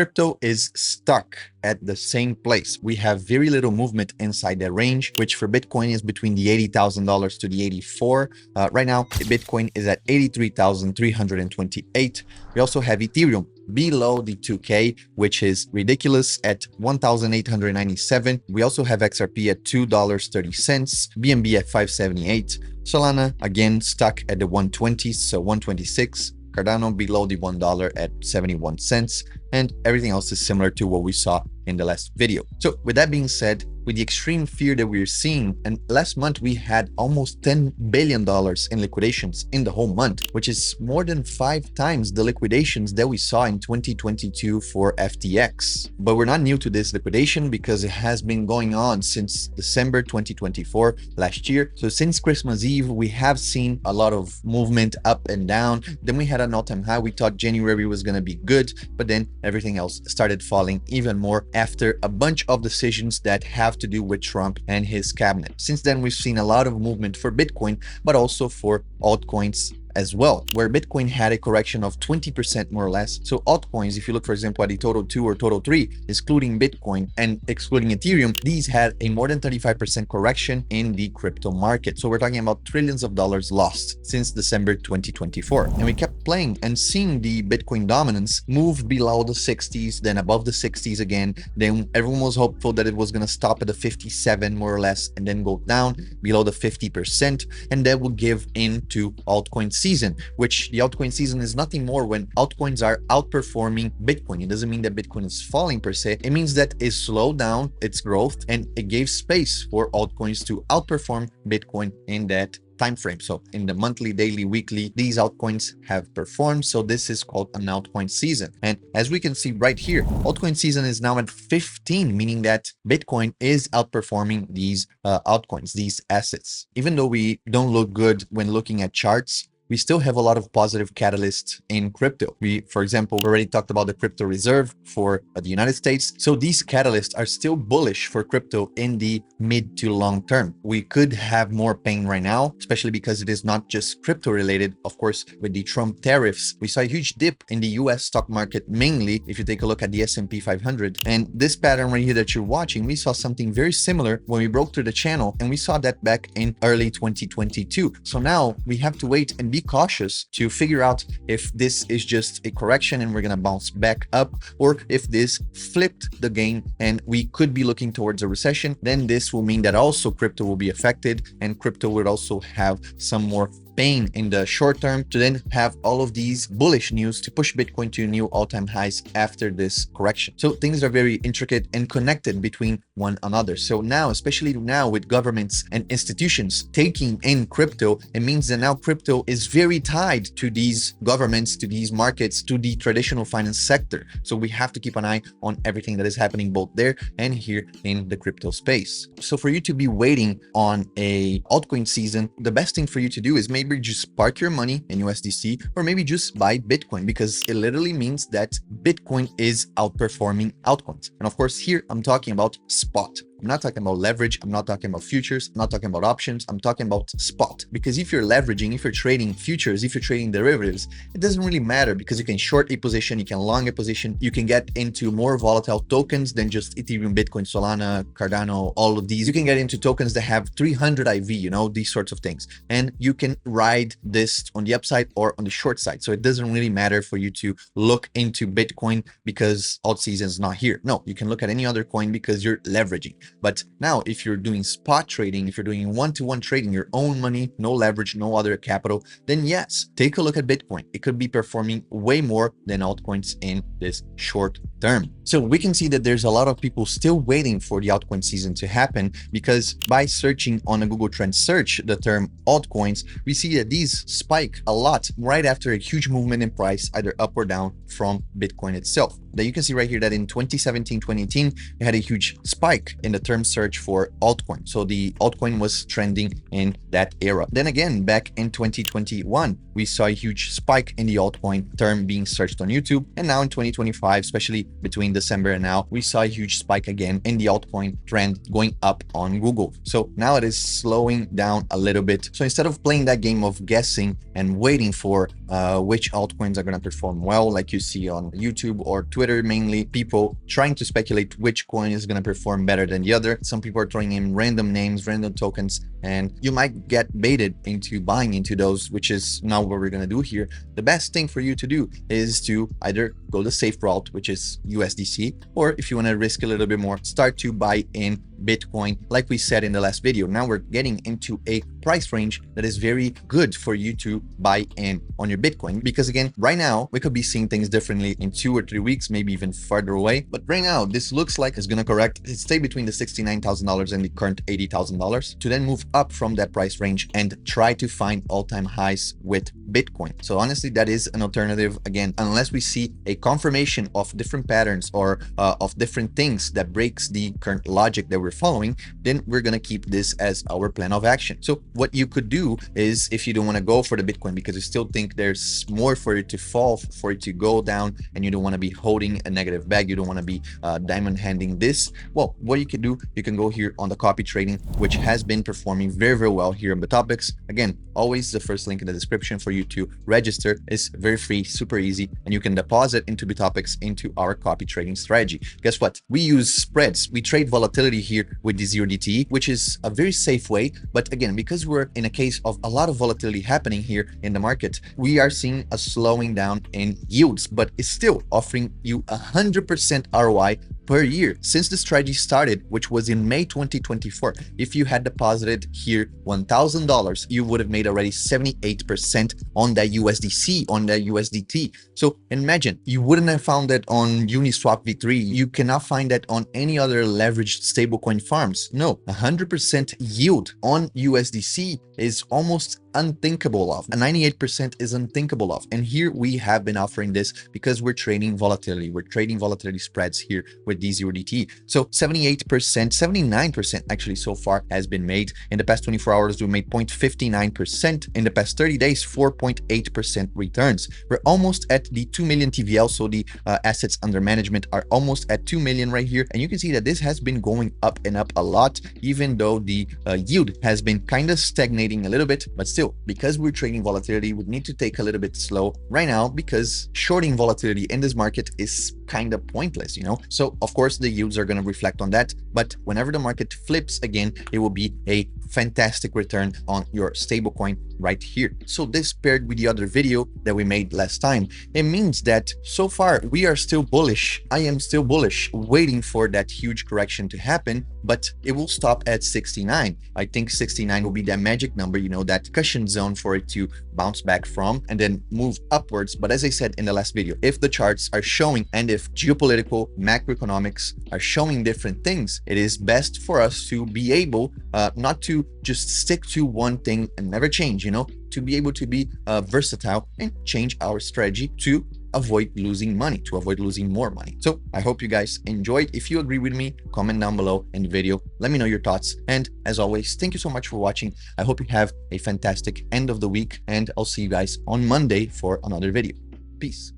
crypto is stuck at the same place. We have very little movement inside that range, which for Bitcoin is between the $80,000 to the 84. Right now, Bitcoin is at 83,328. We also have Ethereum below the 2K, which is ridiculous at 1,897. We also have XRP at $2.30, BNB at 578. Solana again stuck at the 120s, so 126. Cardano below the $1 at 71 cents, and everything else is similar to what we saw in the last video. So with that being said, with the extreme fear that we're seeing, and last month we had almost $10 billion in liquidations in the whole month, which is more than 5 times the liquidations that we saw in 2022 for FTX. But we're not new to this liquidation because it has been going on since December 2024 last year. So since Christmas Eve, we have seen a lot of movement up and down. Then we had an all-time high. We thought January was going to be good, but then everything else started falling even more after a bunch of decisions that have to do with Trump and his cabinet. Since then, we've seen a lot of movement for Bitcoin, but also for altcoins as well, where Bitcoin had a correction of 20% more or less. So altcoins, if you look, for example, at the total 2 or total 3, excluding Bitcoin and excluding Ethereum, these had a more than 35% correction in the crypto market. So we're talking about trillions of dollars lost since December 2024. And we kept playing and seeing the Bitcoin dominance move below the 60s, then above the 60s again. Then everyone was hopeful that it was going to stop at the 57 more or less, and then go down below the 50%, and that will give into altcoin season, which the altcoin season is nothing more when altcoins are outperforming Bitcoin. It doesn't mean that Bitcoin is falling per se. It means that it slowed down its growth and it gave space for altcoins to outperform Bitcoin in that time frame. So in the monthly, daily, weekly, these altcoins have performed. So this is called an altcoin season. And as we can see right here, altcoin season is now at 15, meaning that Bitcoin is outperforming these altcoins, these assets. Even though we don't look good when looking at charts, we still have a lot of positive catalysts in crypto. We, for example, already talked about the crypto reserve for the United States. So these catalysts are still bullish for crypto in the mid to long term. We could have more pain right now, especially because it is not just crypto related. Of course, with the Trump tariffs, we saw a huge dip in the US stock market, mainly if you take a look at the S&P 500. And this pattern right here that you're watching, we saw something very similar when we broke through the channel, and we saw that back in early 2022. So now we have to wait and be cautious to figure out if this is just a correction and we're gonna bounce back up, or if this flipped the game and we could be looking towards a recession. Then this will mean that also crypto will be affected, and crypto would also have some more pain in the short term to then have all of these bullish news to push Bitcoin to new all-time highs after this correction. So things are very intricate and connected between one another. So now, especially now with governments and institutions taking in crypto, it means that now crypto is very tied to these governments, to these markets, to the traditional finance sector. So we have to keep an eye on everything that is happening both there and here in the crypto space. So for you to be waiting on a altcoin season, the best thing for you to do is maybe just park your money in USDC, or maybe just buy Bitcoin, because it literally means that Bitcoin is outperforming altcoins. And of course, here I'm talking about spot. I'm not talking about leverage. I'm not talking about futures. I'm not talking about options. I'm talking about spot. Because if you're leveraging, if you're trading futures, if you're trading derivatives, it doesn't really matter, because you can short a position, you can long a position, you can get into more volatile tokens than just Ethereum, Bitcoin, Solana, Cardano, all of these. You can get into tokens that have 300 IV, you know, these sorts of things. And you can ride this on the upside or on the short side. So it doesn't really matter for you to look into Bitcoin because alt season is not here. No, you can look at any other coin because you're leveraging. But now if you're doing spot trading, if you're doing one-to-one trading, your own money, no leverage, no other capital, then yes, take a look at Bitcoin. It could be performing way more than altcoins in this short term. So we can see that there's a lot of people still waiting for the altcoin season to happen, because by searching on a Google Trends search the term altcoins, we see that these spike a lot right after a huge movement in price, either up or down from Bitcoin itself. That you can see right here that in 2017, 2018, we had a huge spike in the term search for altcoin. So the altcoin was trending in that era. Then again, back in 2021, we saw a huge spike in the altcoin term being searched on YouTube. And now in 2025, especially between December and now, we saw a huge spike again in the altcoin trend going up on Google. So now it is slowing down a little bit. So instead of playing that game of guessing and waiting for which altcoins are going to perform well, like you see on YouTube or Twitter, mainly people trying to speculate which coin is going to perform better than the other. Some people are throwing in random names, random tokens, and you might get baited into buying into those, which is not what we're going to do here. The best thing for you to do is to either go the safe route, which is USDC, or if you want to risk a little bit more, start to buy in Bitcoin, like we said in the last video. Now we're getting into a price range that is very good for you to buy in on your Bitcoin, because again, right now we could be seeing things differently in 2 or 3 weeks, maybe even farther away. But right now, this looks like it's going to correct, stay between the $69,000 and the current $80,000 to then move up from that price range and try to find all-time highs with Bitcoin. So honestly, that is an alternative. Again, unless we see a confirmation of different patterns or of different things that breaks the current logic that we're following, then we're going to keep this as our plan of action. So what you could do is, if you don't want to go for the Bitcoin because you still think there's more for it to fall, for it to go down, and you don't want to be holding a negative bag, you don't want to be diamond handing this, well, what you can do, you can go here on the copy trading, which has been performing very, very well here on Bitopics. Again, always the first link in the description for you to register. Is very free, super easy, and you can deposit into Bitopics into our copy trading strategy. Guess what? We use spreads. We trade volatility here with the ZeroDTE, which is a very safe way. But again, because we're in a case of a lot of volatility happening here in the market, we are seeing a slowing down in yields, but it's still offering you 100% ROI per year since the strategy started, which was in May 2024. If you had deposited here $1,000, you would have made already 78% on that USDC, on that USDT. So imagine, you wouldn't have found that on Uniswap V3. You cannot find that on any other leveraged stablecoin farms. No, 100% yield on USDC is almost unthinkable of. A 98% is unthinkable of. And here we have been offering this because we're trading volatility. We're trading volatility spreads here with DZRDT. So 78%, 79% actually so far has been made. In the past 24 hours, we made 0.59%. In the past 30 days, 4.8% returns. We're almost at the 2 million TVL. So the assets under management are almost at 2 million right here. And you can see that this has been going up and up a lot, even though the yield has been kind of stagnating a little bit, but still, because we're trading volatility, we need to take a little bit slow right now, because shorting volatility in this market is kind of pointless, you know? So of course the yields are going to reflect on that, but whenever the market flips again, it will be a fantastic return on your stablecoin right here. So this paired with the other video that we made last time, it means that so far we are still bullish. I am still bullish, waiting for that huge correction to happen, but it will stop at 69. I think 69 will be that magic number, you know, that cushion zone for it to bounce back from and then move upwards. But as I said in the last video, if the charts are showing and if geopolitical macroeconomics are showing different things, it is best for us to be able not to just stick to one thing and never change, you know, to be able to be versatile and change our strategy to avoid losing money, to avoid losing more money. So I hope you guys enjoyed. If you agree with me, comment down below in the video. Let me know your thoughts. And as always, thank you so much for watching. I hope you have a fantastic end of the week, and I'll see you guys on Monday for another video. Peace.